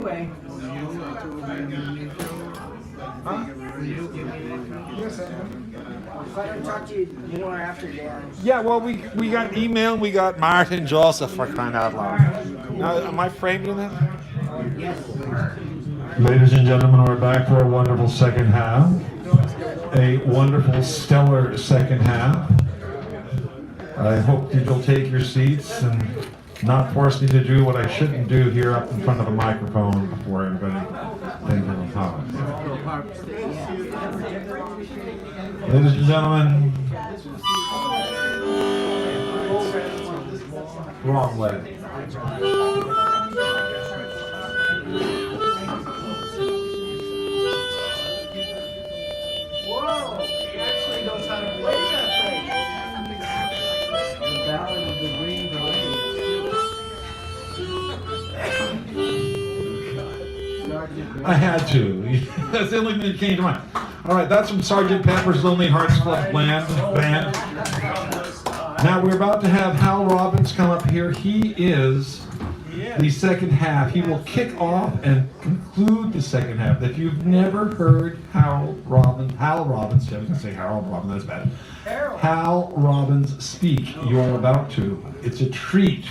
Anyway. Huh? Yes, if I don't talk to you more after Dan. Yeah, well, we got email, we got Martin Joseph for crying out loud. Now, am I framed in that? Yes. Ladies and gentlemen, we're back for a wonderful second half. A wonderful, stellar second half. I hope you'll take your seats and not force me to do what I shouldn't do here up in front of a microphone before everybody. Thank you for coming. Ladies and gentlemen, wrong way. Whoa! He actually knows how to play that thing. The Ballad of the Green Berets. I had to. That's the only thing that came to mind. All right, that's from Sgt. Pepper's Lonely Hearts Club Band. Now we're about to have Hal Robbins come up here. He is the second half. He will kick off and conclude the second half. If you've never heard Hal Robbins, I was going to say Harold Robbins, that's bad. Hal Robbins speak. You're about to. It's a treat.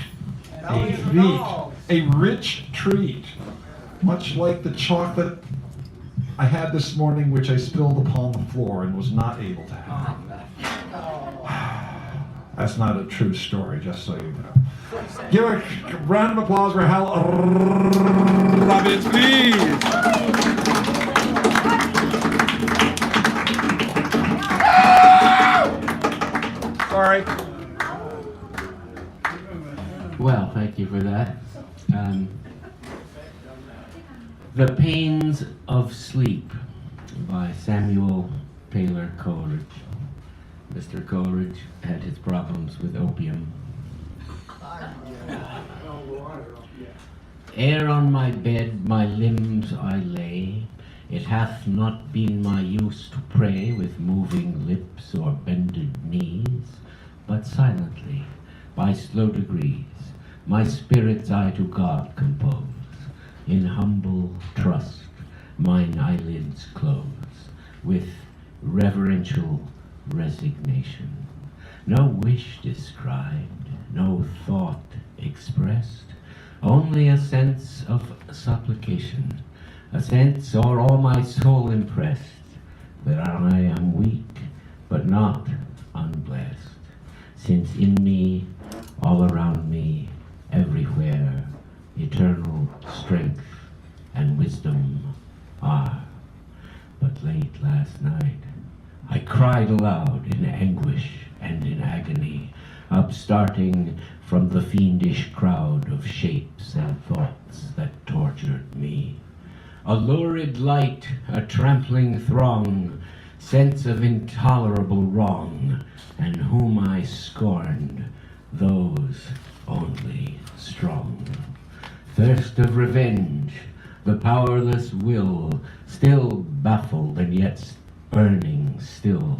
A rich treat. Much like the chocolate I had this morning, which I spilled upon the floor and was not able to have. That's not a true story, just so you know. Give a round of applause for Hal Robbins, please. Sorry. Well, thank you for that. The Pains of Sleep by Samuel Taylor Coleridge. Mr. Coleridge had his problems with opium. Ere on my bed my limbs I lay, it hath not been my use to pray with moving lips or bended knees, but silently, by slow degrees, my spirits I to God compose. In humble trust mine eyelids close, with reverential resignation. No wish described, no thought expressed, only a sense of supplication, a sense o'er all my soul impressed, that I am weak, but not unblessed, since in me, all around me, everywhere, eternal strength and wisdom are. But late last night I cried aloud in anguish and in agony, upstarting from the fiendish crowd of shapes and thoughts that tortured me. A lurid light, a trampling throng, sense of intolerable wrong, and whom I scorned, those only strong. Thirst of revenge, the powerless will, still baffled and yet burning still.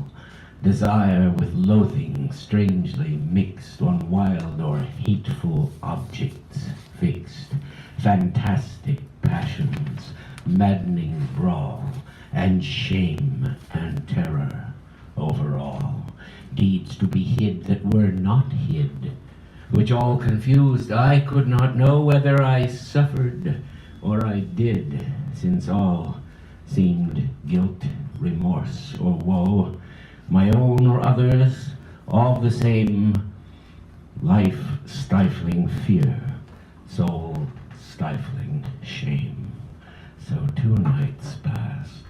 Desire with loathing strangely mixed on wild or hateful objects fixed. Fantastic passions, maddening brawl, and shame and terror over all. Deeds to be hid that were not hid, which all confused, I could not know whether I suffered or I did, since all seemed guilt, remorse, or woe, my own or others, all the same, life-stifling fear, soul-stifling shame. So 2 nights passed,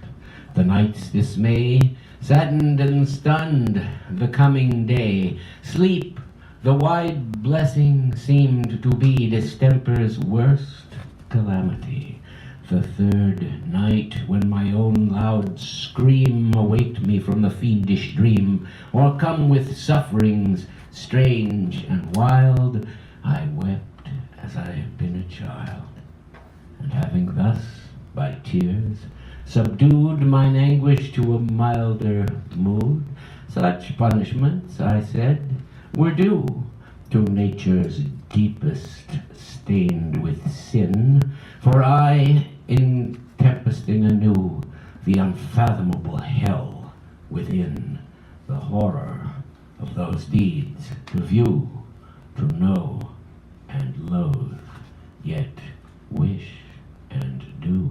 the night's dismay, saddened and stunned the coming day. Sleep, the wide blessing, seemed to be distemper's worst calamity. The 3rd night, when my own loud scream awaked me from the fiendish dream, o'ercome with sufferings strange and wild, I wept as I had been a child, and having thus, by tears, subdued mine anguish to a milder mood, such punishments, I said, were due to nature's deepest stained with sin, for I, in tempesting anew the unfathomable hell within, the horror of those deeds to view, to know, and loathe, yet wish and do.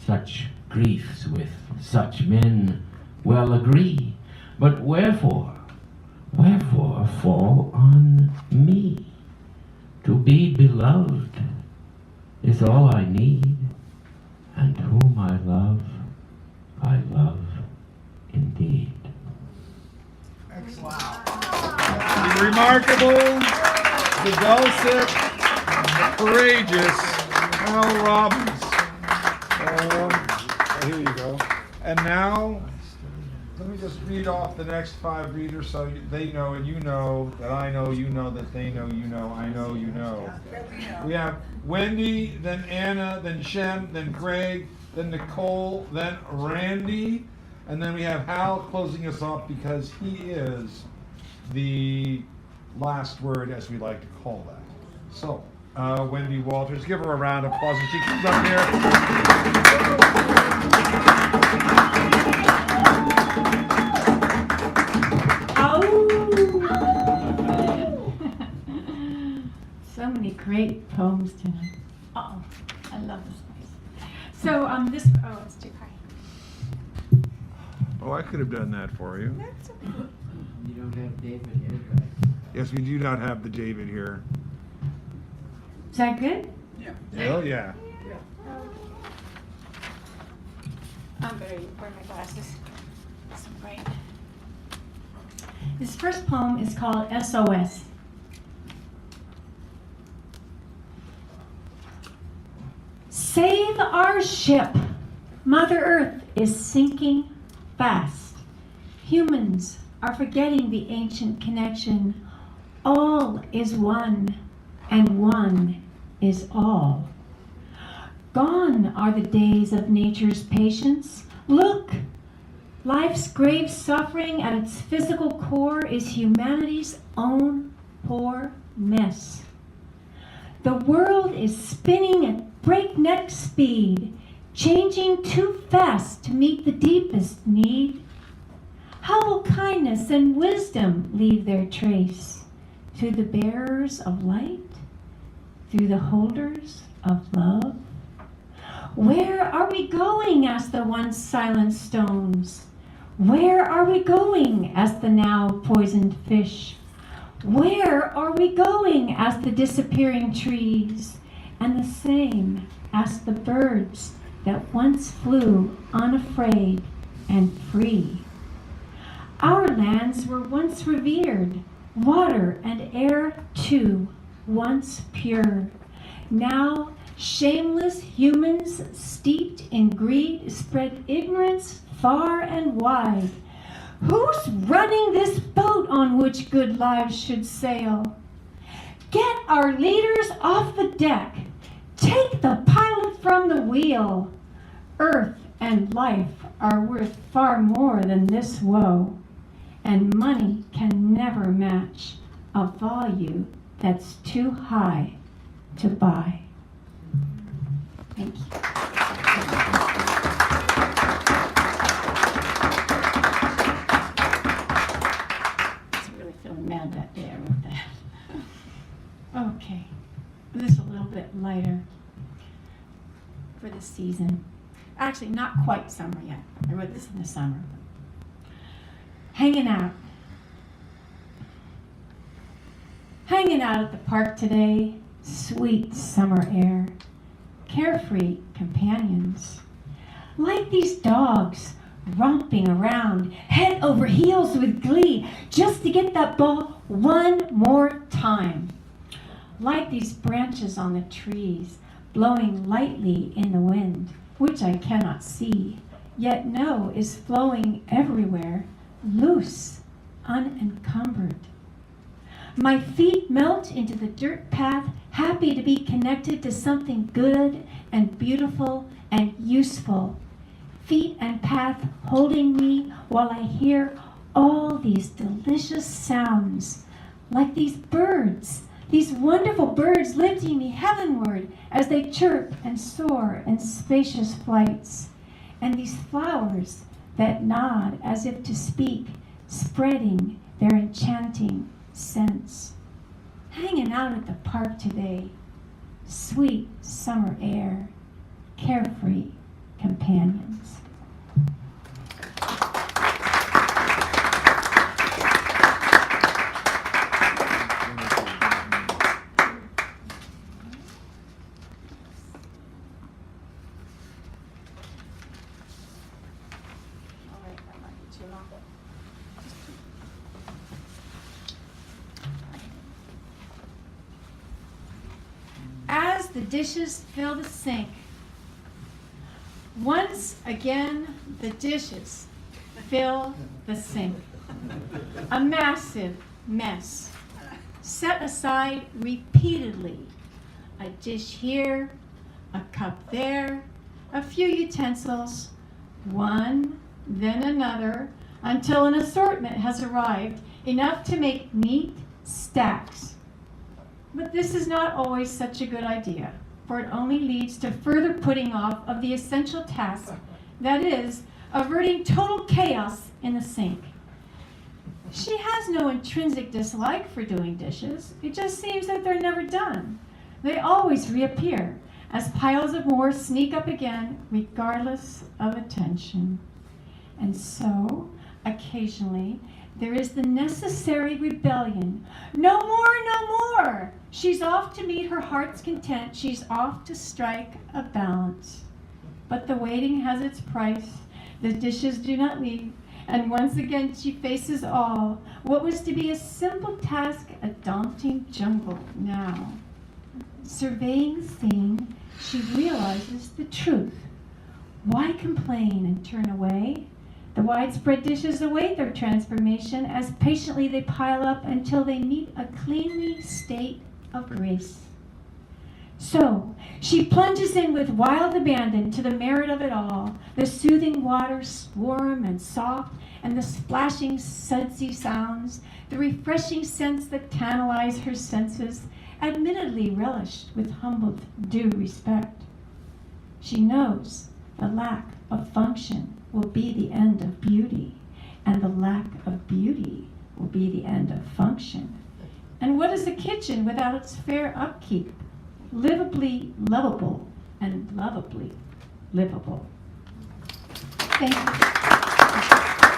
Such griefs with such men well agree, but wherefore fall on me? To be beloved is all I need, and whom I love indeed. The remarkable, the dulcet, the courageous Hal Robbins. Here you go. And now, let me just read off the next 5 readers so they know and you know that I know, you know that they know, you know, I know, you know. We have Wendy, then Anna, then Shem, then Greg, then Nicole, then Randy, and then we have Hal closing us off because he is the last word, as we like to call that. So, Wendy Walters, give her a round of applause as she comes up here. So many great poems tonight. Uh-oh, I love this place. So it's too high. Oh, I could have done that for you. That's okay. You don't have David here, right? Yes, we do not have the David here. Is that good? Oh, yeah. I'm better wear my glasses. It's bright. This first poem is called SOS. Save our ship. Mother Earth is sinking fast. Humans are forgetting the ancient connection. All is one, and one is all. Gone are the days of nature's patience. Look, life's grave suffering at its physical core is humanity's own poor mess. The world is spinning at breakneck speed, changing too fast to meet the deepest need. How will kindness and wisdom leave their trace through the bearers of light, through the holders of love? Where are we going? Asked the once silent stones. Where are we going? Asked the now poisoned fish. Where are we going? Asked the disappearing trees. And the same asked the birds that once flew unafraid and free. Our lands were once revered, water and air too, once pure. Now shameless humans steeped in greed spread ignorance far and wide. Who's running this boat on which good lives should sail? Get our leaders off the deck. Take the pilot from the wheel. Earth and life are worth far more than this woe, and money can never match a value that's too high to buy. Thank you. I was really feeling mad that day I wrote that. Okay, this is a little bit lighter for the season. Actually, not quite summer yet. I wrote this in the summer. Hanging out. Hanging out at the park today, sweet summer air, carefree companions. Like these dogs romping around, head over heels with glee, just to get that ball one more time. Like these branches on the trees, blowing lightly in the wind, which I cannot see, yet know is flowing everywhere, loose, unencumbered. My feet melt into the dirt path, happy to be connected to something good and beautiful and useful. Feet and path holding me while I hear all these delicious sounds, like these birds These wonderful birds lifting me heavenward as they chirp and soar in spacious flights. And these flowers that nod as if to speak, spreading their enchanting scents. Hanging out at the park today, sweet summer air, carefree companions. As the dishes fill the sink, once again the dishes fill the sink. A massive mess, set aside repeatedly. A dish here, a cup there, a few utensils, one, then another, until an assortment has arrived, enough to make neat stacks. But this is not always such a good idea, for it only leads to further putting off of the essential task, that is, averting total chaos in the sink. She has no intrinsic dislike for doing dishes. It just seems that they're never done. They always reappear as piles of more sneak up again, regardless of attention. And so, occasionally, there is the necessary rebellion. No more, no more! She's off to meet her heart's content. She's off to strike a balance. But the waiting has its price. The dishes do not leave. And once again she faces all. What was to be a simple task, a daunting jungle now. Surveying the scene, she realizes the truth. Why complain and turn away? The widespread dishes await their transformation as patiently they pile up until they meet a cleanly state of grace. So she plunges in with wild abandon to the merit of it all. The soothing waters warm and soft, and the splashing sudsy sounds, the refreshing scents that tantalize her senses, admittedly relished with humbled due respect. She knows the lack of function will be the end of beauty, and the lack of beauty will be the end of function. And what is a kitchen without its fair upkeep? Livably lovable and lovably livable. Thank you.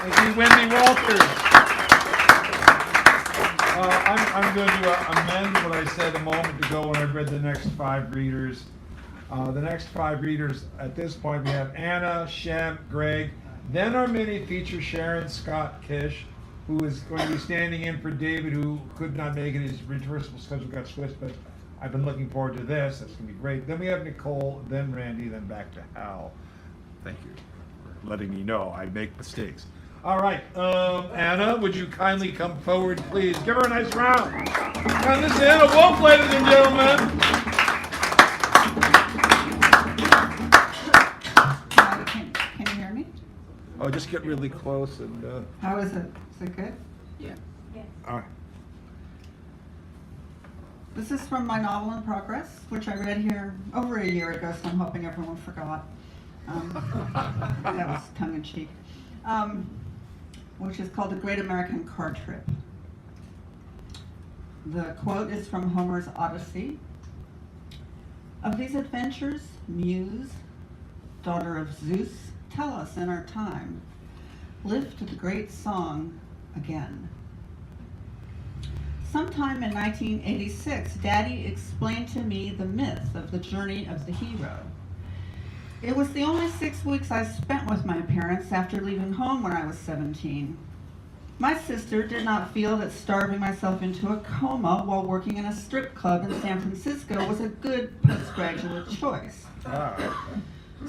Thank you, Wendy Walters. I'm going to amend what I said a moment ago when I read the next 5 readers. The next 5 readers, at this point, we have Anna, Shem, Greg, then our mini feature Sharon Scott Kish, who is going to be standing in for David, who could not make it. His reversible schedule got switched, but I've been looking forward to this. That's going to be great. Then we have Nicole, then Randy, then back to Hal. Thank you for letting me know I make mistakes. All right, Anna, would you kindly come forward, please? Give her a nice round. And this is Anna Wolf, ladies and gentlemen. Can you hear me? Oh, just get really close and. How is it? Is it good? Yeah. All right. This is from my novel in progress, which I read here over a year ago, so I'm hoping everyone forgot. That was tongue-in-cheek. Which is called The Great American Car Trip. The quote is from Homer's Odyssey. Of these adventures, Muse, daughter of Zeus, tell us in our time. Lift the great song again. Sometime in 1986, Daddy explained to me the myth of the journey of the hero. It was the only 6 weeks I spent with my parents after leaving home when I was 17. My sister did not feel that starving myself into a coma while working in a strip club in San Francisco was a good postgraduate choice.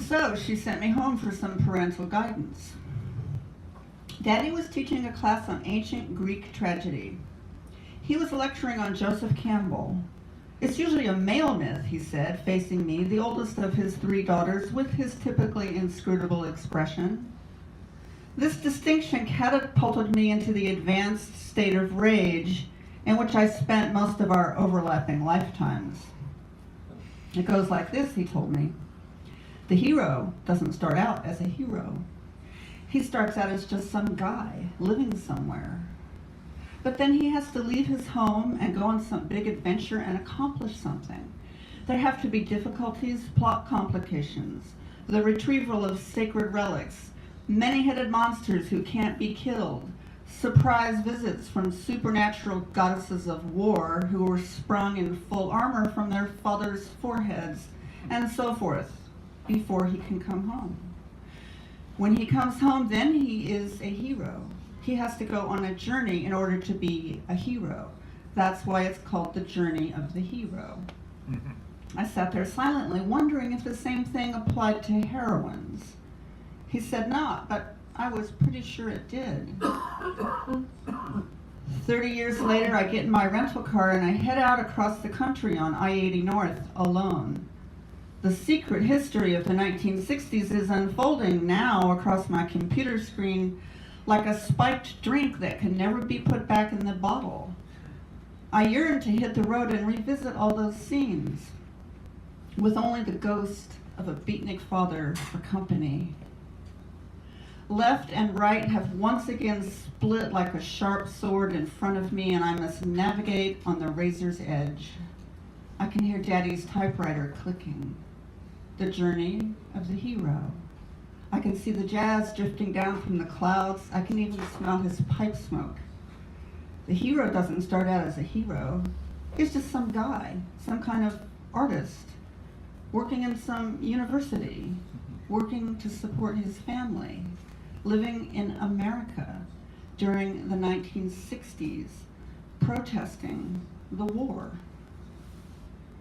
So she sent me home for some parental guidance. Daddy was teaching a class on ancient Greek tragedy. He was lecturing on Joseph Campbell. It's usually a male myth, he said, facing me, the oldest of his 3 daughters, with his typically inscrutable expression. This distinction catapulted me into the advanced state of rage in which I spent most of our overlapping lifetimes. It goes like this, he told me. The hero doesn't start out as a hero. He starts out as just some guy living somewhere. But then he has to leave his home and go on some big adventure and accomplish something. There have to be difficulties, plot complications, the retrieval of sacred relics, many-headed monsters who can't be killed, surprise visits from supernatural goddesses of war who were sprung in full armor from their fathers' foreheads, and so forth, before he can come home. When he comes home, then he is a hero. He has to go on a journey in order to be a hero. That's why it's called the journey of the hero. I sat there silently, wondering if the same thing applied to heroines. He said not, but I was pretty sure it did. 30 years later, I get in my rental car and I head out across the country on I-80 North alone. The secret history of the 1960s is unfolding now across my computer screen like a spiked drink that can never be put back in the bottle. I yearn to hit the road and revisit all those scenes, with only the ghost of a beatnik father for company. Left and right have once again split like a sharp sword in front of me, and I must navigate on the razor's edge. I can hear Daddy's typewriter clicking. The journey of the hero. I can see the jazz drifting down from the clouds. I can even smell his pipe smoke. The hero doesn't start out as a hero. He's just some guy, some kind of artist, working in some university, working to support his family, living in America during the 1960s, protesting the war.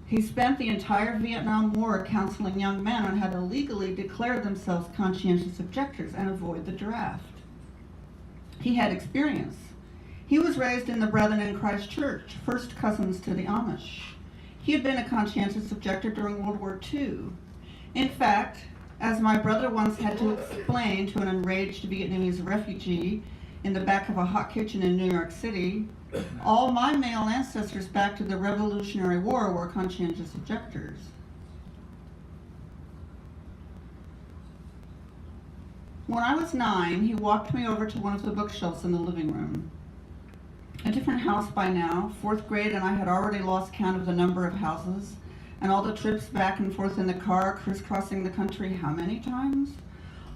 He spent the entire Vietnam War counseling young men on how to legally declare themselves conscientious objectors and avoid the draft. He had experience. He was raised in the Brethren in Christ Church, first cousins to the Amish. He had been a conscientious objector during World War II. In fact, as my brother once had to explain to an enraged Vietnamese refugee in the back of a hot kitchen in New York City, all my male ancestors back to the Revolutionary War were conscientious objectors. When I was 9, he walked me over to one of the bookshelves in the living room. A different house by now, 4th grade, and I had already lost count of the number of houses, and all the trips back and forth in the car, crisscrossing the country how many times?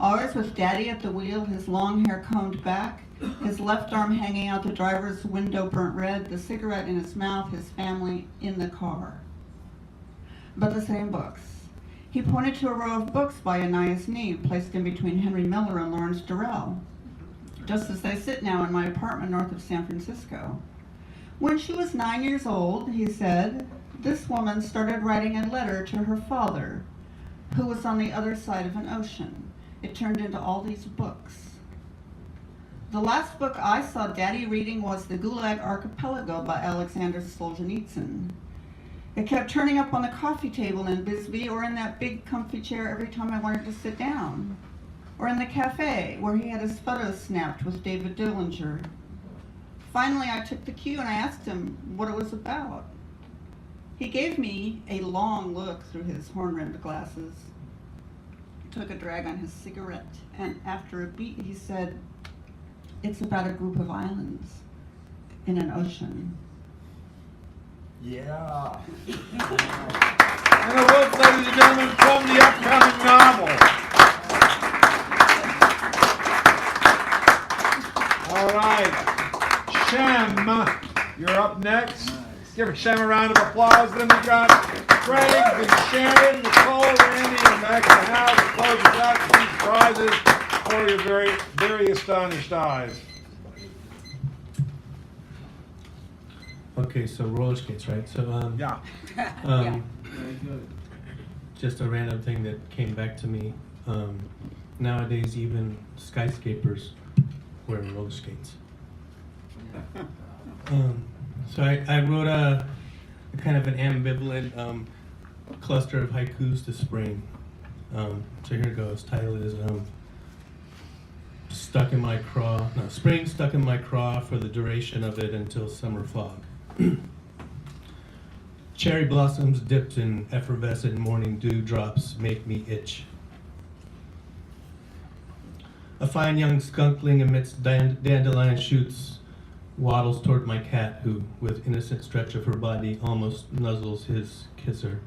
Always with Daddy at the wheel, his long hair combed back, his left arm hanging out the driver's window burnt red, the cigarette in his mouth, his family in the car. But the same books. He pointed to a row of books by Anais Nin, placed in between Henry Miller and Lawrence Durrell, just as they sit now in my apartment north of San Francisco. When she was 9 years old, he said, this woman started writing a letter to her father, who was on the other side of an ocean. It turned into all these books. The last book I saw Daddy reading was The Gulag Archipelago by Alexander Solzhenitsyn. It kept turning up on the coffee table in Bisbee or in that big comfy chair every time I wanted to sit down, or in the cafe where he had his photos snapped with David Dillinger. Finally, I took the cue and I asked him what it was about. He gave me a long look through his horn-rimmed glasses, took a drag on his cigarette, and after a beat he said, it's about a group of islands in an ocean. Yeah. And a vote, ladies and gentlemen, from the upcoming novel. All right. Shem, you're up next. Give Shem a round of applause. Then we've got Craig and Sharon, Nicole, Randy, and back in the house to close us out with these prizes for your very, very astonished eyes. Okay, so roller skates, right? So, Yeah. just a random thing that came back to me. Nowadays, even skyscrapers wear roller skates. So I wrote a kind of an ambivalent cluster of haikus to spring. So here it goes. Title is Stuck in My Craw. No, Spring stuck in my craw for the duration of it until summer fog. Cherry blossoms dipped in effervescent morning dew drops make me itch. A fine young skunkling amidst dandelion shoots waddles toward my cat, who, with innocent stretch of her body, almost nuzzles his kisser.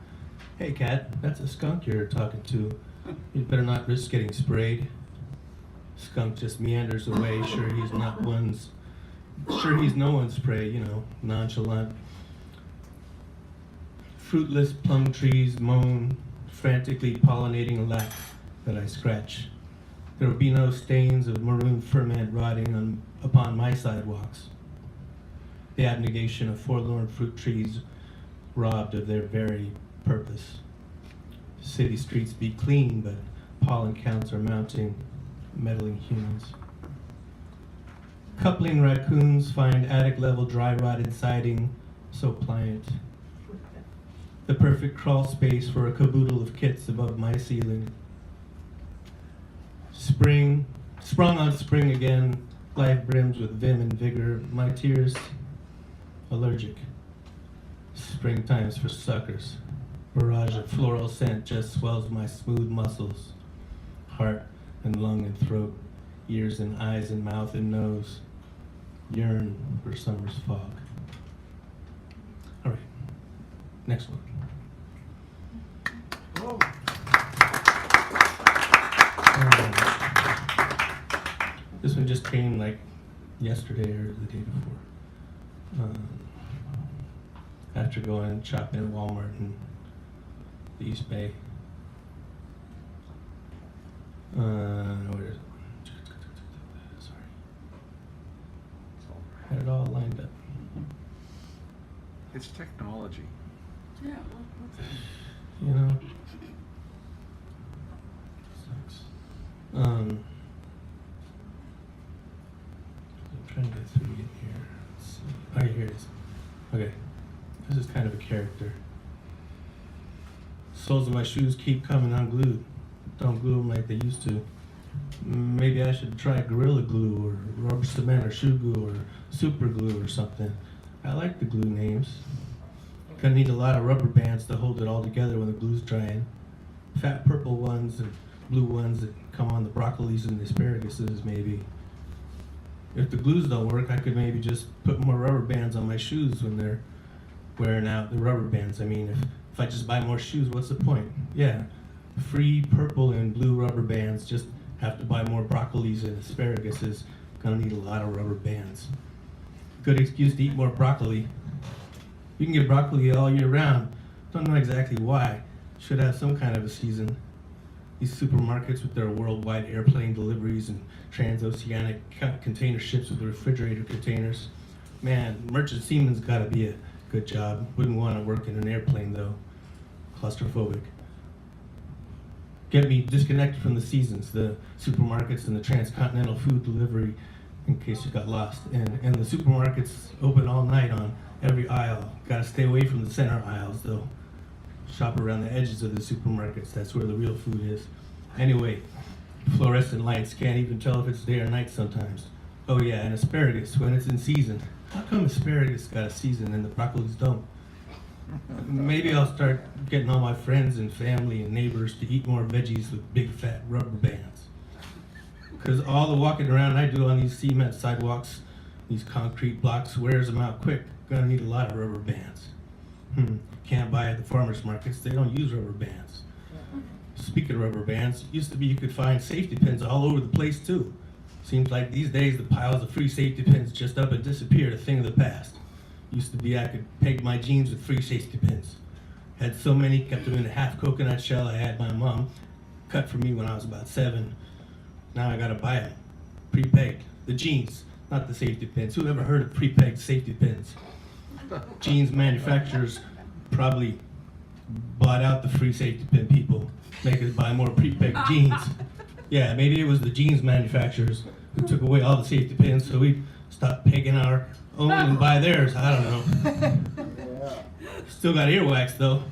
Hey cat, that's a skunk you're talking to. You'd better not risk getting sprayed. Skunk just meanders away, sure he's no one's prey, you know, nonchalant. Fruitless plum trees moan, frantically pollinating a lap that I scratch. There will be no stains of maroon ferment rotting upon my sidewalks. The abnegation of forlorn fruit trees robbed of their very purpose. City streets be clean, but pollen counts are mounting, meddling humans. Coupling raccoons find attic-level dry-rotted siding so pliant. The perfect crawl space for a caboodle of kits above my ceiling. Spring, sprung on spring again, life brims with vim and vigor, my tears allergic. Springtime's for suckers. Barrage of floral scent just swells my smooth muscles. Heart and lung and throat, ears and eyes and mouth and nose, yearn for summer's fog. All right, next one. This one just came like yesterday or the day before. After going shopping at Walmart in the East Bay. Where is it? Sorry. Had it all lined up. It's technology. Yeah. You know? Sucks. I'm trying to get through it here. Let's see. Oh, here it is. Okay. This is kind of a character. Soles of my shoes keep coming unglued. Don't glue them like they used to. Maybe I should try Gorilla Glue or rubber cement or shoe glue or super glue or something. I like the glue names. Gonna need a lot of rubber bands to hold it all together when the glue's drying. Fat purple ones and blue ones that come on the broccolis and the asparaguses maybe. If the glues don't work, I could maybe just put more rubber bands on my shoes when they're wearing out. The rubber bands, I mean, if I just buy more shoes, what's the point? Yeah, free purple and blue rubber bands, just have to buy more broccolis and asparaguses. Gonna need a lot of rubber bands. Good excuse to eat more broccoli. You can get broccoli all year round. Don't know exactly why. Should have some kind of a season. These supermarkets with their worldwide airplane deliveries and transoceanic container ships with refrigerator containers. Man, merchant seaman's gotta be a good job. Wouldn't want to work in an airplane though. Claustrophobic. Get me disconnected from the seasons, the supermarkets and the transcontinental food delivery, in case you got lost. And the supermarkets open all night on every aisle. Gotta stay away from the center aisles though. Shop around the edges of the supermarkets, that's where the real food is. Anyway, fluorescent lights, can't even tell if it's day or night sometimes. Oh yeah, and asparagus, when it's in season. How come asparagus got a season and the broccolis don't? Maybe I'll start getting all my friends and family and neighbors to eat more veggies with big fat rubber bands. Because all the walking around I do on these cement sidewalks, these concrete blocks, wears them out quick. Gonna need a lot of rubber bands. Can't buy at the farmers markets, they don't use rubber bands. Speaking of rubber bands, used to be you could find safety pins all over the place too. Seems like these days the piles of free safety pins just up and disappeared, a thing of the past. Used to be I could peg my jeans with free safety pins. Had so many, kept them in a half coconut shell I had my mom cut for me when I was about 7. Now I gotta buy them, pre-pegged. The jeans, not the safety pins. Who ever heard of pre-pegged safety pins? Jeans manufacturers probably bought out the free safety pin people, make us buy more pre-pegged jeans. Yeah, maybe it was the jeans manufacturers who took away all the safety pins, so we stopped pegging our own and buy theirs. I don't know. Still got earwax though.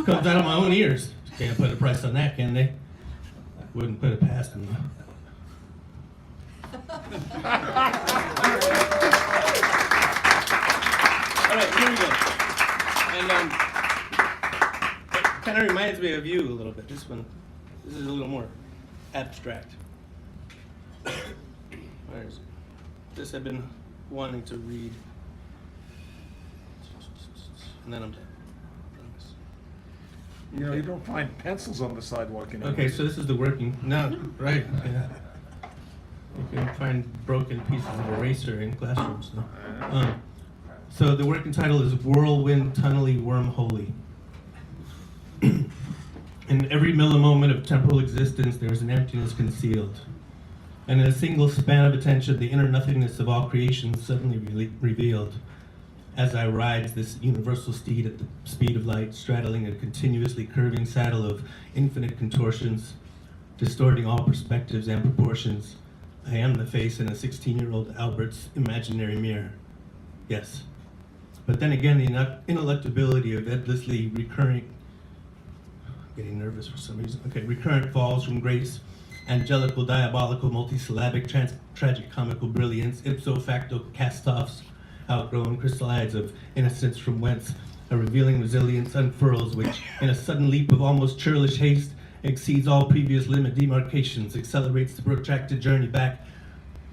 Comes out of my own ears. Can't put a price on that, can they? Wouldn't put it past them though. right, here we go. And it kind of reminds me of you a little bit. This is a little more abstract. Where's this I've been wanting to read. And then I'm done. You know, you don't find pencils on the sidewalk anymore. Okay, so this is the working. No, right. Yeah. You can find broken pieces of eraser in classrooms. So the working title is Whirlwind Tunnely Wormholey. In every millimoment of temporal existence, there is an emptiness concealed. And in a single span of attention, the inner nothingness of all creation is suddenly revealed. As I ride this universal steed at the speed of light, straddling a continuously curving saddle of infinite contortions, distorting all perspectives and proportions, I am the face in a 16-year-old Albert's imaginary mirror. Yes. But then again, the ineluctability of endlessly recurring, getting nervous for some reason. Okay, recurrent falls from grace, angelical, diabolical, multisyllabic, tragic, comical brilliance, ipso facto cast-offs, outgrown crystallides of innocence from whence a revealing resilience unfurls, which, in a sudden leap of almost churlish haste, exceeds all previous limit demarcations, accelerates the protracted journey back,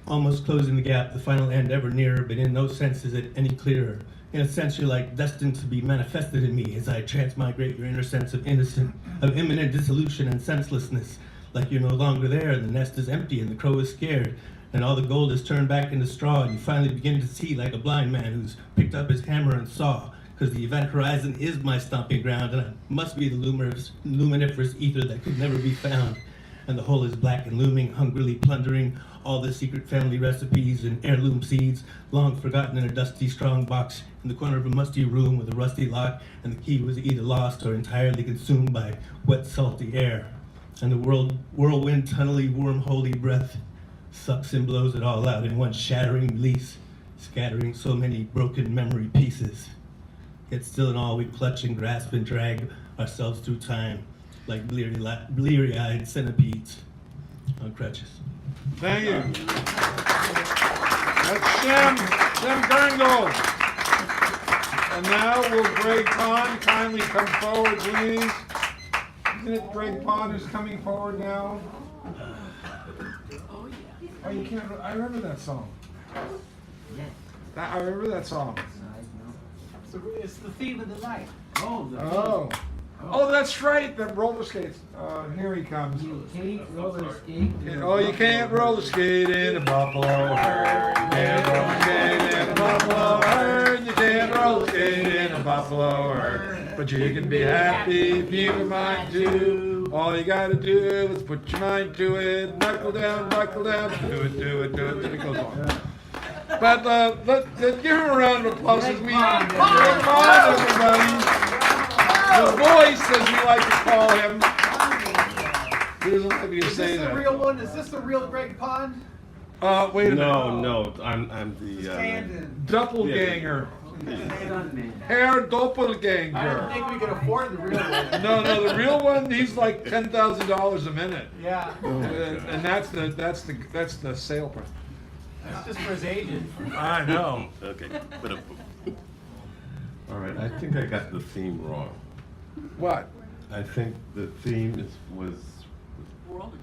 almost closing the gap, the final end ever nearer, but in no sense is it any clearer. In a sense, you're like destined to be manifested in me as I transmigrate your inner sense of imminent dissolution and senselessness, like you're no longer there, and the nest is empty, and the crow is scared, and all the gold is turned back into straw, and you finally begin to see like a blind man who's picked up his hammer and saw, because the event horizon is my stomping ground, and I must be the luminiferous ether that could never be found. And the whole is black and looming, hungrily plundering all the secret family recipes and heirloom seeds, long forgotten in a dusty strong box in the corner of a musty room with a rusty lock, and the key was either lost or entirely consumed by wet, salty air. And the whirlwind, tunnely, wormholey breath sucks and blows it all out in one shattering release, scattering so many broken memory pieces. Yet still in all we clutch and grasp and drag ourselves through time like bleary-eyed centipedes on crutches. Thank you. That's Shem Gurngold. And now will Greg Pond kindly come forward, please? Isn't it Greg Pond who's coming forward now? Oh, you can't. I remember that song. I remember that song. It's the theme of the night. Oh, that's right. The roller skates. Here he comes. You can't roller skate. Oh, you can't roller skate in a buffalo herd. You can't roller skate in a buffalo herd. You can't roller skate in a buffalo herd. But you can be happy if you have a mind to. All you gotta do is put your mind to it. Knuckle down, do it, till it goes on. But let's give him a round of applause as we Greg Pond, everybody. The voice, as we like to call him. He doesn't like me to say that. Is this the real one? Is this the real Greg Pond? Wait a minute. No, I'm the Doppelganger. Herr Doppelganger. I don't think we can afford the real one. No, the real one. He's like $10,000 a minute. Yeah. And that's the sale price. That's just for his agent. I know. Okay. All right. I think I got the theme wrong. What? I think the theme was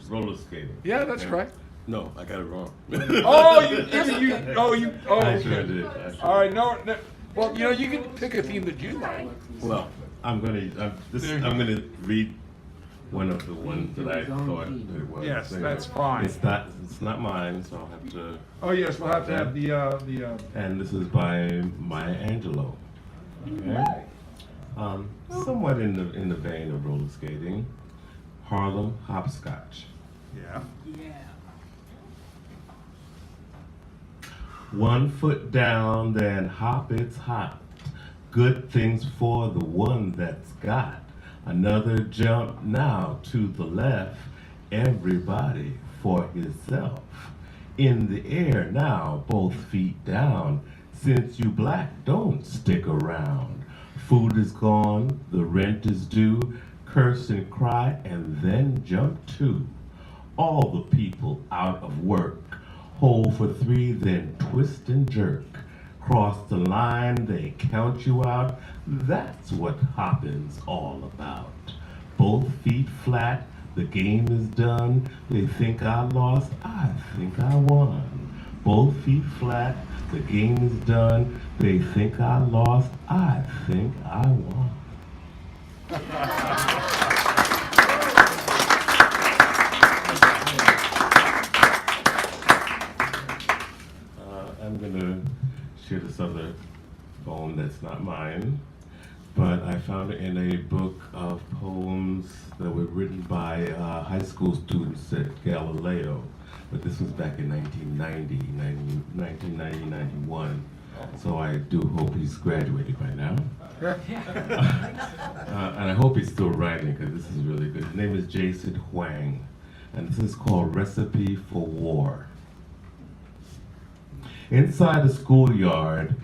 roller skating. Yeah, that's correct. No, I got it wrong. Oh, you. I sure Okay. did. All right, no. Well, you can pick a theme that you like. Well, I'm gonna read one of the ones that I thought it was. Yes, that's fine. It's not mine, so I'll have to. Oh yes, we'll have to have the. And this is by Maya Angelou. Okay. Somewhat in the vein of roller skating, Harlem hopscotch. Yeah. One foot down, then hop, it's hot. Good things for the one that's got. Another jump now to the left. Everybody for himself. In the air now, both feet down. Since you black, don't stick around. Food is gone, the rent is due. Curse and cry, and then jump too. All the people out of work. Hold for 3, then twist and jerk. Cross the line, they count you out. That's what hopping's all about. Both feet flat, the game is done. They think I lost, I think I won. Both feet flat, the game is done. They think I lost, I think I won. I'm gonna share this other poem that's not mine, but I found it in a book of poems that were written by high school students at Galileo. But this was back in 1990, 91. So I do hope he's graduated by now. And I hope he's still writing, because this is really good. His name is Jason Huang, and this is called Recipe for War. Inside the schoolyard,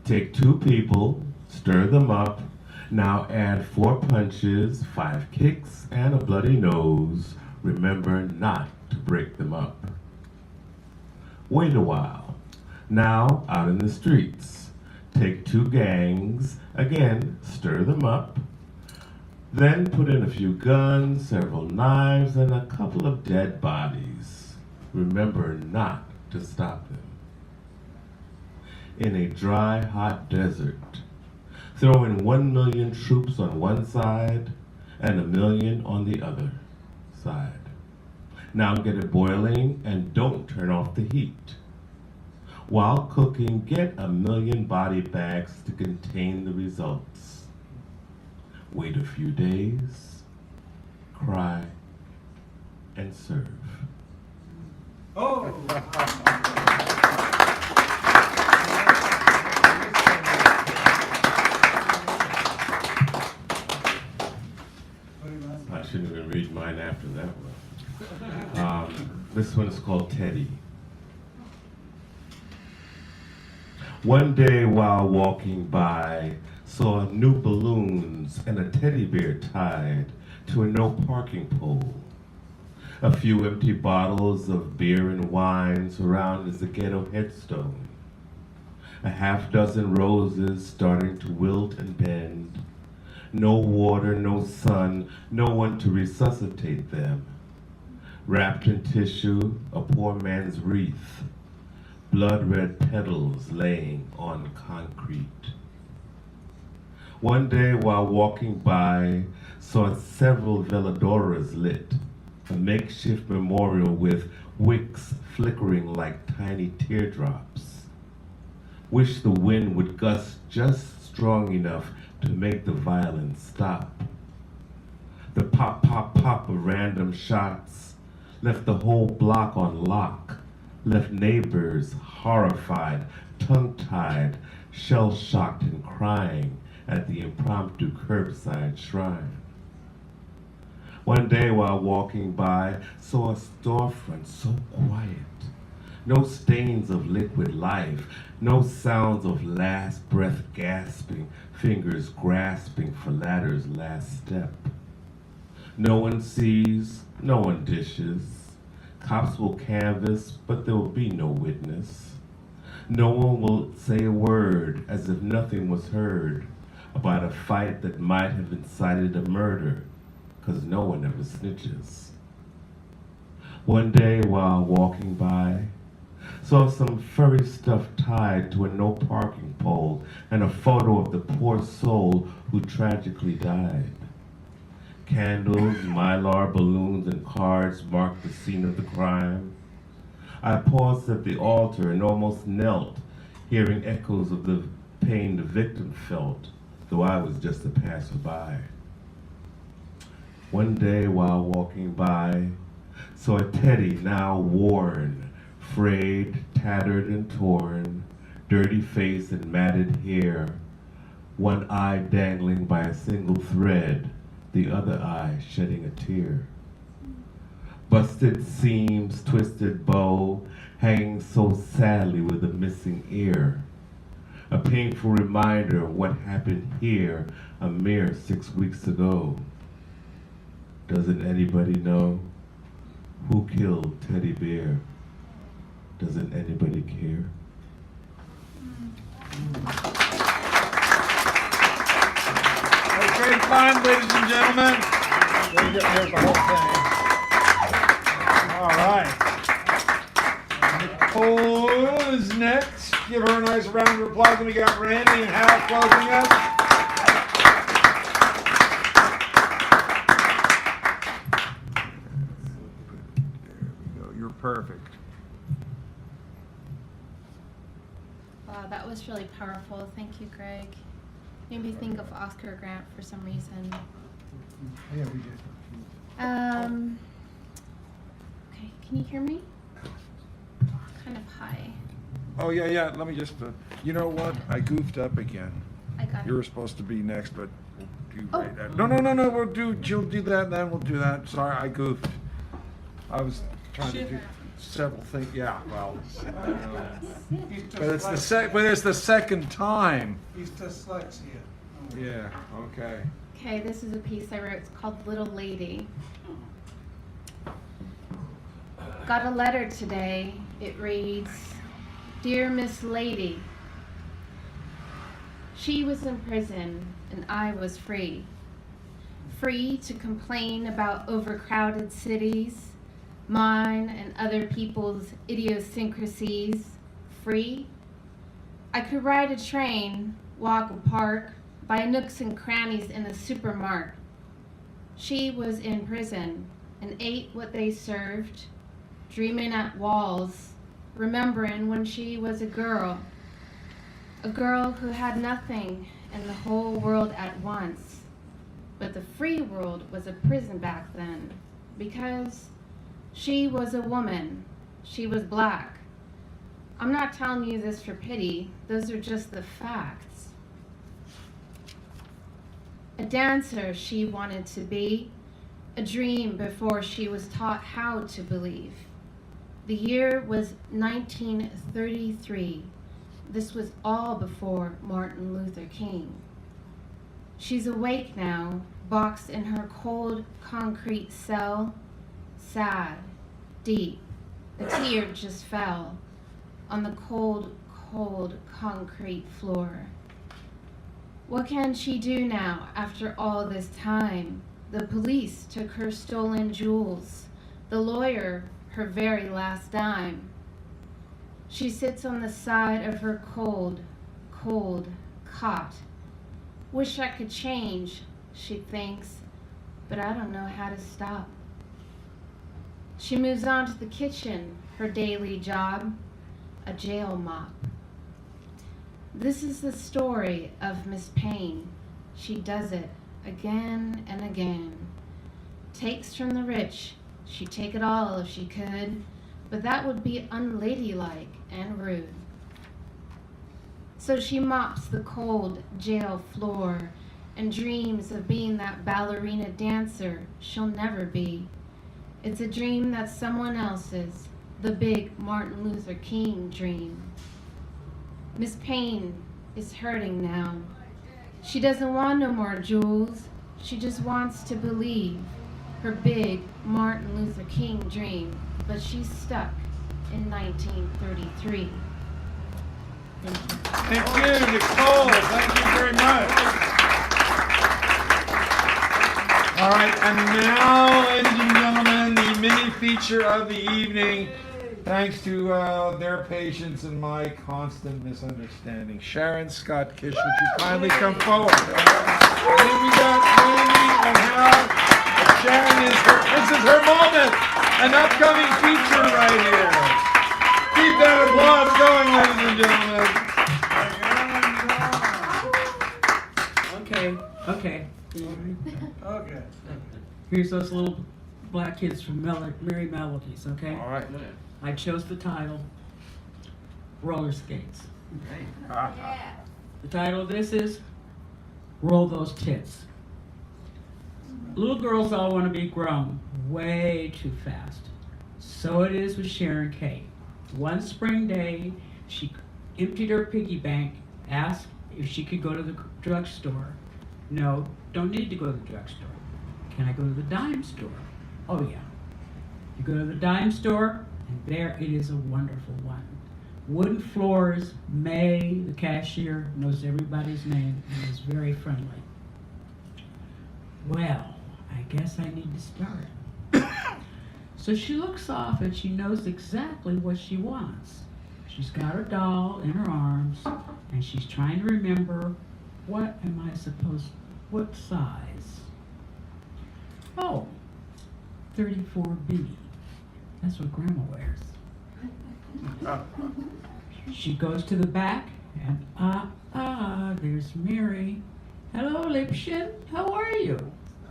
take 2 people, stir them up. Now add 4 punches, 5 kicks, and a bloody nose. Remember not to break them up. Wait a while. Now out in the streets, take 2 gangs, again stir them up. Then put in a few guns, several knives, and a couple of dead bodies. Remember not to stop them. In a dry, hot desert, throw in 1 million troops on one side and 1 million on the other side. Now get it boiling and don't turn off the heat. While cooking, get 1 million body bags to contain the results. Wait a few days, cry, and serve. I shouldn't even read mine after that one. This one is called Teddy. One day while walking by, saw new balloons and a teddy bear tied to a no parking pole. A few empty bottles of beer and wine surrounded the ghetto headstone. A half-dozen roses starting to wilt and bend. No water, no sun, no one to resuscitate them. Wrapped in tissue, a poor man's wreath. Blood-red petals laying on concrete. One day while walking by, saw several veladoras lit, a makeshift memorial with wicks flickering like tiny teardrops. Wish the wind would gust just strong enough to make the violence stop. The pop, pop, pop of random shots left the whole block on lock, left neighbors horrified, tongue-tied, shell-shocked and crying at the impromptu curbside shrine. One day while walking by, saw a storefront so quiet. No stains of liquid life, no sounds of last breath gasping, fingers grasping for ladder's last step. No one sees, no one dishes. Cops will canvass, but there will be no witness. No one will say a word as if nothing was heard about a fight that might have incited a murder, 'cause no one ever snitches. One day while walking by, saw some furry stuff tied to a no parking pole and a photo of the poor soul who tragically died. Candles, mylar balloons, and cards marked the scene of the crime. I paused at the altar and almost knelt, hearing echoes of the pain the victim felt, though I was just a passerby. One day while walking by, saw a teddy now worn, frayed, tattered, and torn, dirty face and matted hair, one eye dangling by a single thread, the other eye shedding a tear. Busted seams, twisted bow, hanging so sadly with a missing ear. A painful reminder of what happened here a mere 6 weeks ago. Doesn't anybody know who killed Teddy Bear? Doesn't anybody care? Okay, fine, ladies and gentlemen. There's the whole thing. All right. Nicole is next. Give her a nice round of applause. And we got Randy and Hal closing us. There we go. You're perfect. Wow, that was really powerful. Thank you, Greg. Made me think of Oscar Grant for some reason. Yeah, we did. Okay, can you hear me? Kind of high. Oh, yeah. Let me just, you know what? I goofed up again. I got You were it. supposed to be next, but we'll do Oh. right now. No. She'll do that, and then we'll do that. Sorry, I goofed. I was trying to do several things. Yeah, well, but it's the second time. He's dyslexia. Yeah. Okay. Okay, this is a piece I wrote. It's called Little Lady. Got a letter today. It reads, Dear Miss Lady, she was in prison and I was free. Free to complain about overcrowded cities, mine and other people's idiosyncrasies. Free. I could ride a train, walk a park, buy nooks and crannies in a supermarket. She was in prison and ate what they served, dreaming at walls, remembering when she was a girl who had nothing and the whole world at once. But the free world was a prison back then because she was a woman. She was black. I'm not telling you this for pity. Those are just the facts. A dancer she wanted to be, a dream before she was taught how to believe. The year was 1933. This was all before Martin Luther King. She's awake now, boxed in her cold concrete cell, sad, deep. A tear just fell on the cold, cold concrete floor. What can she do now after all this time? The police took her stolen jewels, the lawyer her very last dime. She sits on the side of her cold, cold cot. Wish I could change, she thinks, but I don't know how to stop. She moves on to the kitchen, her daily job, a jail mop. This is the story of Miss Payne. She does it again and again. Takes from the rich, she'd take it all if she could, but that would be unladylike and rude. So she mops the cold jail floor and dreams of being that ballerina dancer she'll never be. It's a dream that's someone else's, the big Martin Luther King dream. Miss Payne is hurting now. She doesn't want no more jewels. She just wants to believe her big Martin Luther King dream, but she's stuck in 1933. Thank you. Thank you, Nicole. Thank you very much. All right, and now, ladies and gentlemen, the mini feature of the evening. Thanks to their patience and my constant misunderstanding. Sharon Scott Kish, would you kindly come forward? And then we got Randy and Hal. Sharon this is her moment. An upcoming feature right here. Keep that applause going, ladies and gentlemen. Okay. Okay. Here's those little black kids from Merry Melodies, okay? All right. I chose the title, Roller Skates. The title of this is Roll Those Tits. Little girls all want to be grown way too fast. So it is with Sharon Kay. One spring day, she emptied her piggy bank, asked if she could go to the drugstore. No, don't need to go to the drugstore. Can I go to the dime store? Oh yeah. You go to the dime store, and there it is, a wonderful one. Wooden floors. May, the cashier, knows everybody's name and is very friendly. Well, I guess I need to start. So she looks off and she knows exactly what she wants. She's got her doll in her arms and she's trying to remember, what size? Oh, 34B. That's what Grandma wears. She goes to the back and there's Mary. Hello, Liebchen, how are you?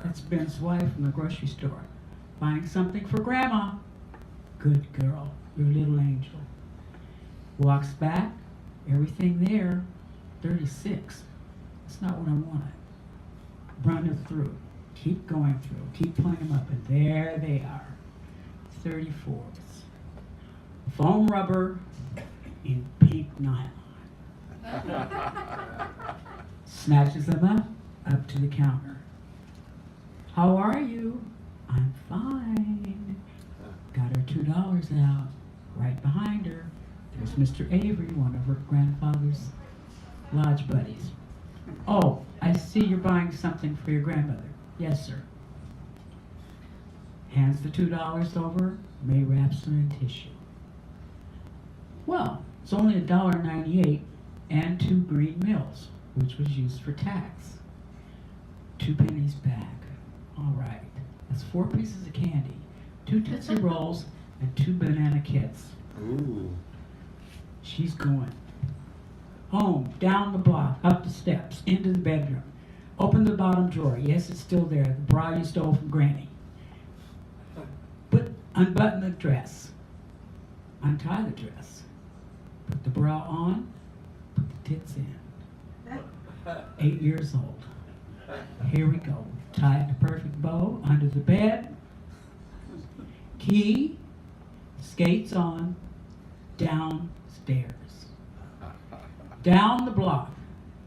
That's Ben's wife from the grocery store. Buying something for Grandma. Good girl, your little angel. Walks back, everything there, 36. That's not what I wanted. Run her through, keep going through, keep pulling them up, and there they are, 34s. Foam rubber in pink nylon. Snatches them up to the counter. How are you? I'm fine. Got her $2 out. Right behind her, there's Mr. Avery, one of her grandfather's lodge buddies. Oh, I see you're buying something for your grandmother. Yes, sir. Hands the $2 over. May wraps them in tissue. Well, it's only $1.98 and 2 green mills, which was used for tax. 2 pennies back. All right, that's 4 pieces of candy, 2 Tootsie Rolls, and 2 banana kits. Ooh. She's going home, down the block, up the steps, into the bedroom. Open the bottom drawer. Yes, it's still there. The bra you stole from Granny. Unbutton the dress. Untie the dress. Put the bra on. Put the tits in. 8 years old. Here we go. Tie it in a perfect bow under the bed. Key. Skates on. Downstairs. Down the block.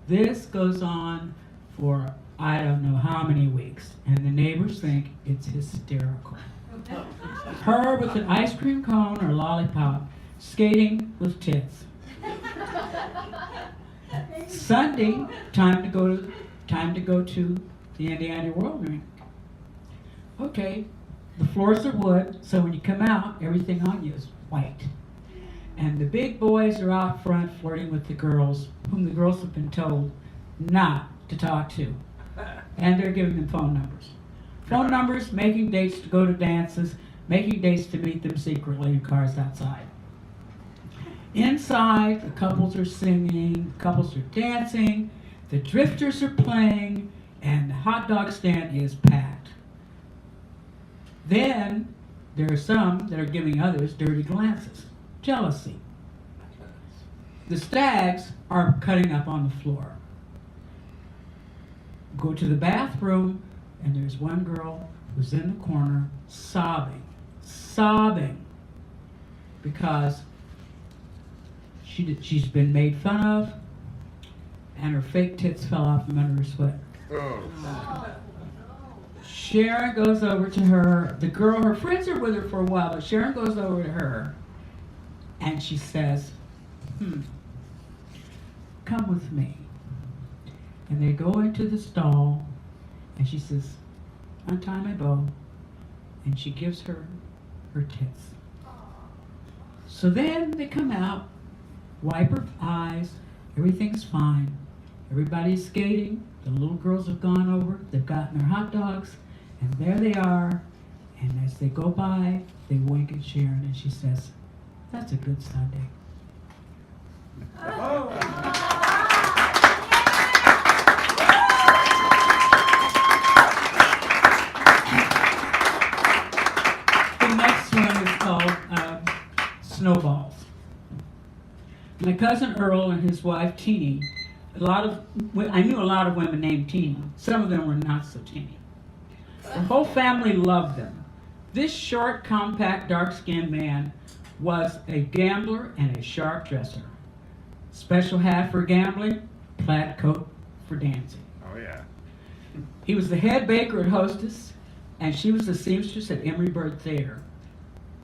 This goes on for I don't know how many weeks, and the neighbors think it's hysterical. Her with an ice cream cone or lollipop, skating with tits. Sunday, time to go to the Indiana World Rink. Okay, the floors are wood, so when you come out, everything on you is white. And the big boys are out front flirting with the girls, whom the girls have been told not to talk to. And they're giving them phone numbers. Phone numbers, making dates to go to dances, making dates to meet them secretly in cars outside. Inside, the couples are singing, the couples are dancing, the drifters are playing, and the hot dog stand is packed. Then, there are some that are giving others dirty glances. Jealousy. The stags are cutting up on the floor. Go to the bathroom, and there's one girl who's in the corner sobbing, because she's been made fun of, and her fake tits fell off from under her sweater. Oh. Sharon goes over to her. The girl, her friends are with her for a while, but Sharon goes over to her, and she says, come with me. And they go into the stall, and she says, untie my bow, and she gives her tits. So then they come out, wipe her eyes, everything's fine. Everybody's skating, the little girls have gone over, they've gotten their hot dogs, and there they are, and as they go by, they wink at Sharon, and she says, that's a good Sunday. The next one is called Snowballs. My cousin Earl and his wife Teeny, I knew a lot of women named Teeny. Some of them were not so teeny. The whole family loved them. This short, compact, dark-skinned man was a gambler and a sharp dresser. Special hat for gambling, plaid coat for dancing. Oh yeah. He was the head baker at Hostess, and she was the seamstress at Emery Bird Theater.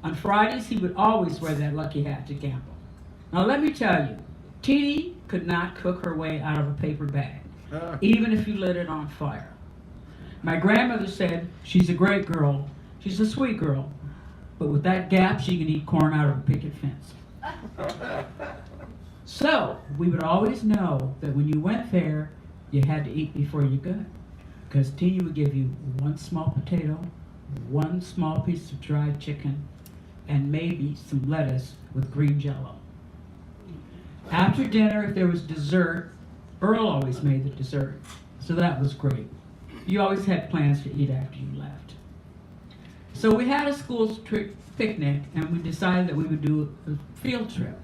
On Fridays, he would always wear that lucky hat to gamble. Now let me tell you, Teeny could not cook her way out of a paper bag, even if you lit it on fire. My grandmother said, she's a great girl, she's a sweet girl, but with that gap, she can eat corn out of a picket fence. So, we would always know that when you went there, you had to eat before you could. Because Teeny would give you one small potato, one small piece of dried chicken, and maybe some lettuce with green jello. After dinner, if there was dessert, Earl always made the dessert, so that was great. You always had plans to eat after you left. So we had a school picnic, and we decided that we would do a field trip.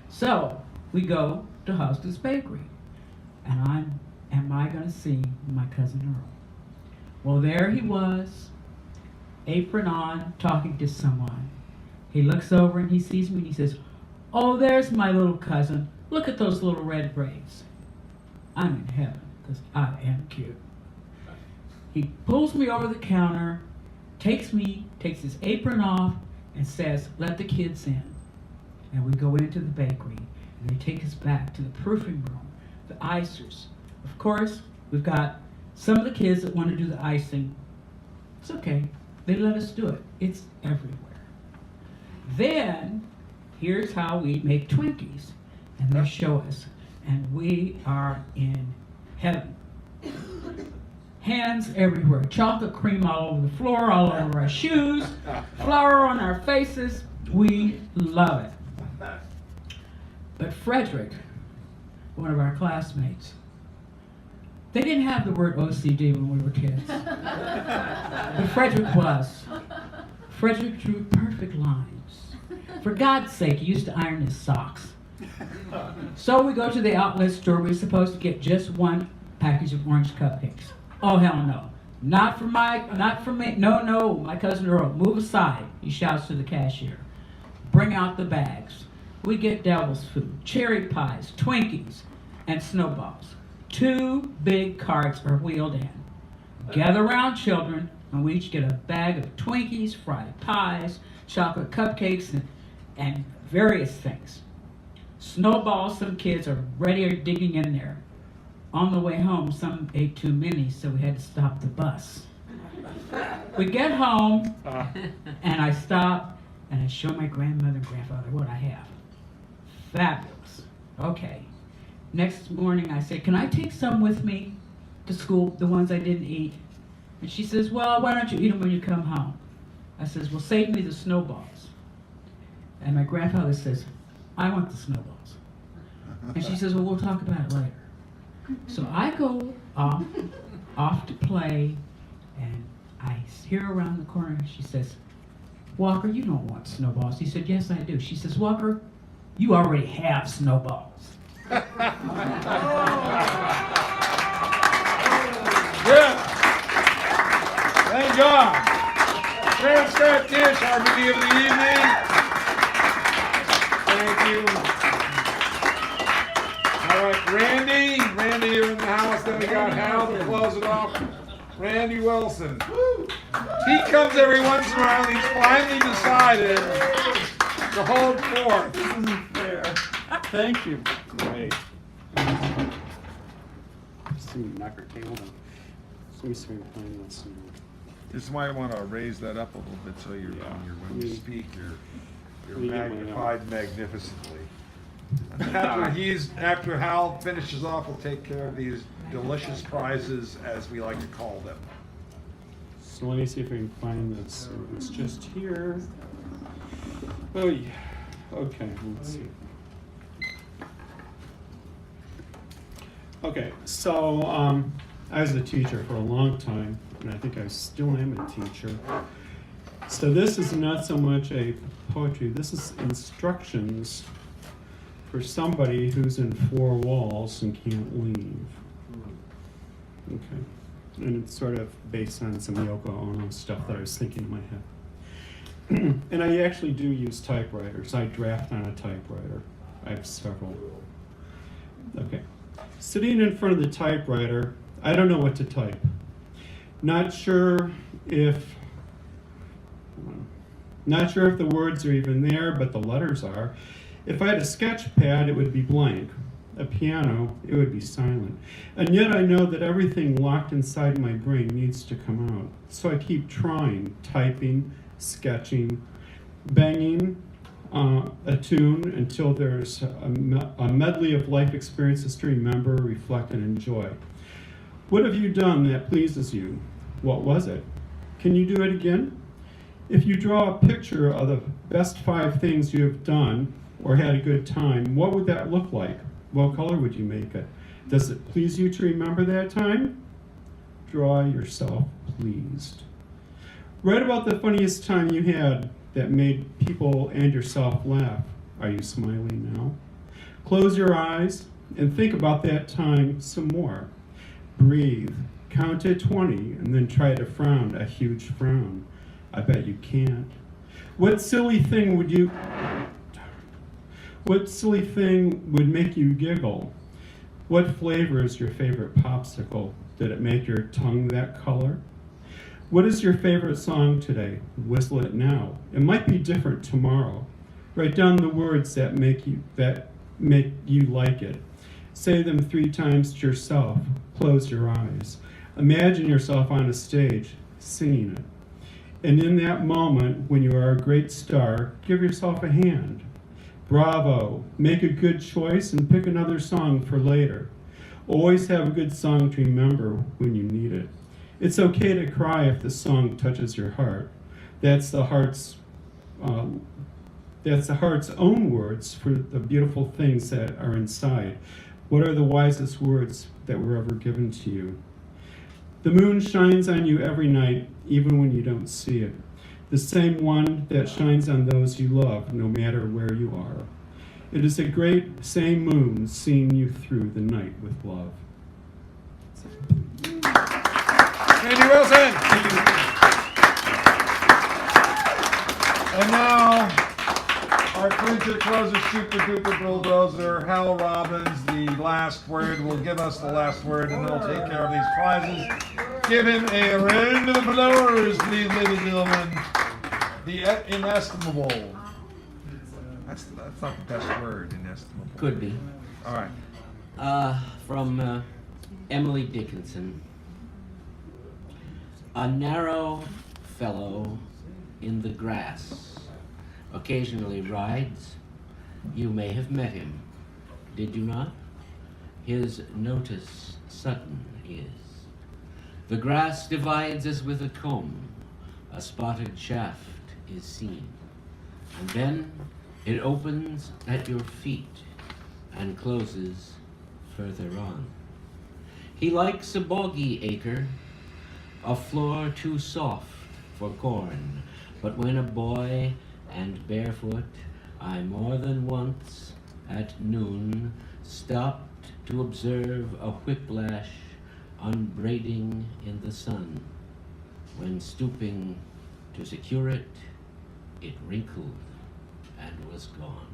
So we go to Huston's Bakery, and am I going to see my cousin Earl? Well, there he was, apron on, talking to someone. He looks over and he sees me and he says, "Oh, there's my little cousin. Look at those little red braids." I'm in heaven because I am cute. He pulls me over the counter, takes his apron off, and says, "Let the kids in." And we go into the bakery, and they take us back to the proofing room, the icers. Of course, we've got some of the kids that want to do the icing. It's okay. They let us do it. It's everywhere. Then, here's how we make Twinkies. And they show us. And we are in heaven. Hands everywhere. Chocolate cream all over the floor, all over our shoes, flour on our faces. We love it. But Frederick, one of our classmates, they didn't have the word OCD when we were kids. But Frederick was. Frederick drew perfect lines. For God's sake, he used to iron his socks. So we go to the outlet store. We're supposed to get just one package of orange cupcakes. Oh, hell no. Not for me. No, my cousin Earl. Move aside, he shouts to the cashier. Bring out the bags. We get devil's food, cherry pies, Twinkies, and snowballs. 2 big carts are wheeled in. Gather around, children, and we each get a bag of Twinkies, fried pies, chocolate cupcakes, and various things. Snowballs, some kids are ready or digging in there. On the way home, some ate too many, so we had to stop the bus. We get home, and I stop, and I show my grandmother and grandfather what I have. Fabulous. Okay. Next morning, I say, "Can I take some with me to school, the ones I didn't eat?" And she says, "Well, why don't you eat them when you come home?" I says, "Well, save me the snowballs." And my grandfather says, "I want the snowballs." And she says, "Well, we'll talk about it later." So I go off to play, and I hear her around the corner. She says, "Walker, you don't want snowballs." He said, "Yes, I do." She says, "Walker, you already have snowballs." Good. Thank God. Let's start this, our movie of the evening. Thank you. All right, Randy, you're in the house. Then we got Hal to close it off. Randy Wilson. He comes every once in a while. He's finally decided to hold forth. This isn't fair. Thank you. Great. See me knock her tail down. Let me see if playing that some. Just might want to raise that up a little bit so when you speak, you're Let me get my magnified magnificently. After Hal finishes off, we'll take care of these delicious prizes, as we like to call them. So let me see if I can find this. It's just here. Oh yeah. Okay, let's see. Okay, so I was a teacher for a long time, and I think I still am a teacher. So this is not so much a poetry, this is instructions for somebody who's in 4 walls and can't leave. Okay, and it's sort of based on some Yoko Ono stuff that I was thinking in my head. And I actually do use typewriters. I draft on a typewriter. I have several. Okay. Sitting in front of the typewriter, I don't know what to type. Not sure if the words are even there, but the letters are. If I had a sketch pad, it would be blank. A piano, it would be silent. And yet I know that everything locked inside my brain needs to come out. So I keep trying, typing, sketching, banging a tune until there's a medley of life experiences to remember, reflect, and enjoy. What have you done that pleases you? What was it? Can you do it again? If you draw a picture of the best 5 things you have done or had a good time, what would that look like? What color would you make it? Does it please you to remember that time? Draw yourself pleased. Write about the funniest time you had that made people and yourself laugh. Are you smiling now? Close your eyes and think about that time some more. Breathe, count to 20, and then try to frown a huge frown. I bet you can't. What silly thing would make you giggle? What flavor is your favorite popsicle? Did it make your tongue that color? What is your favorite song today? Whistle it now. It might be different tomorrow. Write down the words that make you like it. Say them 3 times to yourself. Close your eyes. Imagine yourself on a stage singing it. And in that moment, when you are a great star, give yourself a hand. Bravo. Make a good choice and pick another song for later. Always have a good song to remember when you need it. It's okay to cry if the song touches your heart. That's the heart's own words for the beautiful things that are inside. What are the wisest words that were ever given to you? The moon shines on you every night, even when you don't see it. The same one that shines on those you love, no matter where you are. It is a great same moon seeing you through the night with love. Andy Wilson! And now, our clincher closer, super duper bulldozer, Hal Robbins, the last word, will give us the last word, and he'll take care of these prizes. Give him a round of applause, please, ladies and gentlemen. The inestimable. That's not the best word, inestimable. Could be. All right. From Emily Dickinson. A narrow fellow in the grass occasionally rides. You may have met him, did you not? His notice sudden is. The grass divides as with a comb, a spotted shaft is seen, and then it opens at your feet and closes further on. He likes a boggy acre, a floor too soft for corn, but when a boy and barefoot, I more than once at noon stopped to observe a whiplash unbraiding in the sun. When stooping to secure it, it wrinkled and was gone.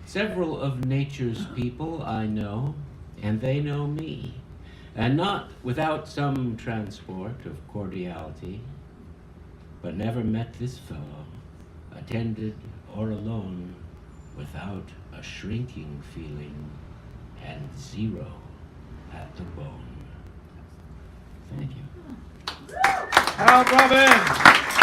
Several of nature's people I know, and they know me, and not without some transport of cordiality, but never met this fellow, attended or alone, without a shrinking feeling and 0 at the bone. Thank you. Hal Robbins!